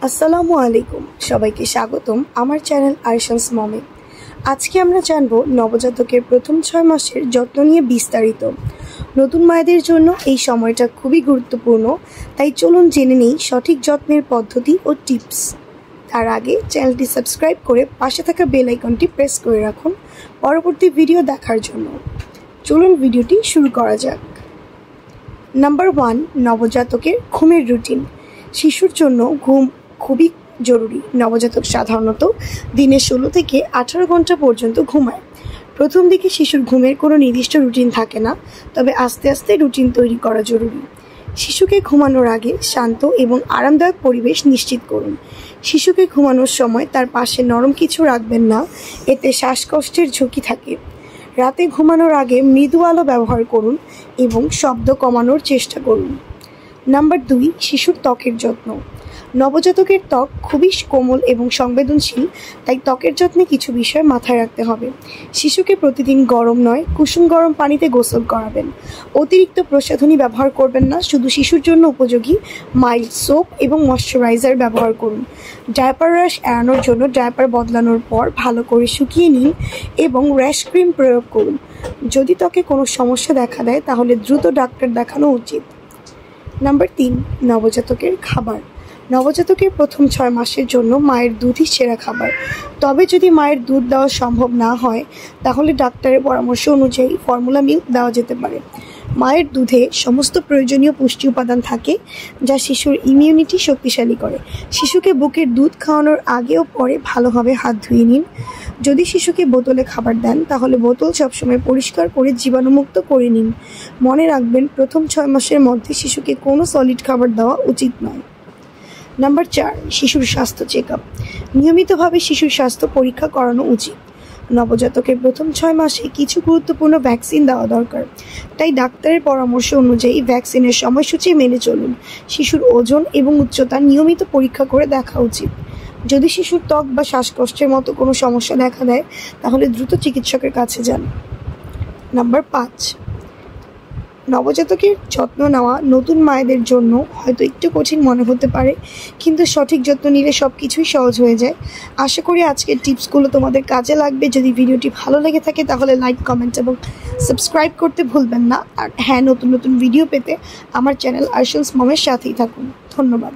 আসসালামু আলাইকুম, সবাইকে স্বাগতম আমার চ্যানেল আরশানস মমে। আজকে আমরা জানব নবজাতকের প্রথম 6 মাসের যত্ন নিয়ে বিস্তারিত। নতুন মায়েদের জন্য এই সময়টা খুবই গুরুত্বপূর্ণ, তাই চলুন জেনে নিই সঠিক যত্নের পদ্ধতি ও টিপস। তার আগে চ্যানেলটি সাবস্ক্রাইব করে পাশে থাকা বেল আইকনটি প্রেস করে রাখুন পরবর্তী ভিডিও দেখার জন্য। চলুন ভিডিওটি শুরু করা যাক। নাম্বার 1, নবজাতকের ঘুমের রুটিন। শিশুর জন্য ঘুম খুবই জরুরি। নবজাতক সাধারণত দিনে 16 থেকে 18 ঘন্টা পর্যন্ত ঘুমায়। প্রথম দিকে শিশুর ঘুমের কোনো নির্দিষ্ট রুটিন থাকে না, তবে আস্তে আস্তে রুটিন তৈরি করা জরুরি। শিশুকে ঘুমানোর আগে শান্ত এবং আরামদায়ক পরিবেশ নিশ্চিত করুন। শিশুকে ঘুমানোর সময় তার পাশে নরম কিছু রাখবেন না, এতে শ্বাসকষ্টের ঝুঁকি থাকে। রাতে ঘুমানোর আগে মৃদু আলো ব্যবহার করুন এবং শব্দ কমানোর চেষ্টা করুন। নাম্বার 2, শিশুর ত্বকের যত্ন। নবজাতকের ত্বক খুবই কোমল এবং সংবেদনশীল, তাই ত্বকের যত্নে কিছু বিষয় মাথায় রাখতে হবে। শিশুকে প্রতিদিন গরম নয়, কুসুম গরম পানিতে গোসল করাবেন। অতিরিক্ত প্রসাধনী ব্যবহার করবেন না, শুধু শিশুর জন্য উপযোগী মাইল্ড সোপ এবং ময়শ্চারাইজার ব্যবহার করুন। ডায়াপার র্যাশ এড়ানোর জন্য ডায়াপার বদলানোর পর ভালো করে শুকিয়ে নিন এবং র্যাশ ক্রিম প্রয়োগ করুন। যদি ত্বকে কোনো সমস্যা দেখা দেয় তাহলে দ্রুত ডাক্তার দেখানো উচিত। নাম্বার 3, নবজাতকের খাবার। নবজাতকের প্রথম 6 মাসের জন্য মায়ের দুধই সেরা খাবার। তবে যদি মায়ের দুধ দেওয়া সম্ভব না হয় তাহলে ডাক্তারের পরামর্শ অনুযায়ী ফর্মুলা মিল্ক দেওয়া যেতে পারে। মায়ের দুধে সমস্ত প্রয়োজনীয় পুষ্টি উপাদান থাকে যা শিশুর ইমিউনিটি শক্তিশালী করে। শিশুকে বুকের দুধ খাওয়ানোর আগে ও পরে ভালোভাবে হাত ধুয়ে নিন। যদি শিশুকে বোতলে খাবার দেন তাহলে বোতল সবসময় পরিষ্কার করে জীবাণুমুক্ত করে নিন। মনে রাখবেন, প্রথম 6 মাসের মধ্যে শিশুকে কোনো সলিড খাবার দেওয়া উচিত নয়। নাম্বার 4, শিশুর স্বাস্থ্য চেক আপ। নিয়মিতভাবে শিশুর স্বাস্থ্য পরীক্ষা করানো উচিত। নবজাতকের প্রথম 6 মাসে কিছু গুরুত্বপূর্ণ ভ্যাকসিন দেওয়া দরকার, তাই ডাক্তারের পরামর্শ অনুযায়ী ভ্যাকসিনের সময়সূচি মেনে চলুন। শিশুর ওজন এবং উচ্চতা নিয়মিত পরীক্ষা করে দেখা উচিত। যদি শিশুর ত্বক বা শ্বাসকষ্টের মতো কোনো সমস্যা দেখা দেয় তাহলে দ্রুত চিকিৎসকের কাছে যান। নাম্বার 5, নবজাতকের যত্ন নেওয়া নতুন মায়েদের জন্য হয়তো একটু কঠিন মনে হতে পারে, কিন্তু সঠিক যত্ন নিলে সব কিছুই সহজ হয়ে যায়। আশা করি আজকের টিপসগুলো তোমাদের কাজে লাগবে। যদি ভিডিওটি ভালো লেগে থাকে তাহলে লাইক, কমেন্ট এবং সাবস্ক্রাইব করতে ভুলবেন না। আর হ্যাঁ, নতুন নতুন ভিডিও পেতে আমার চ্যানেল আরশানস মমের সাথেই থাকুন। ধন্যবাদ।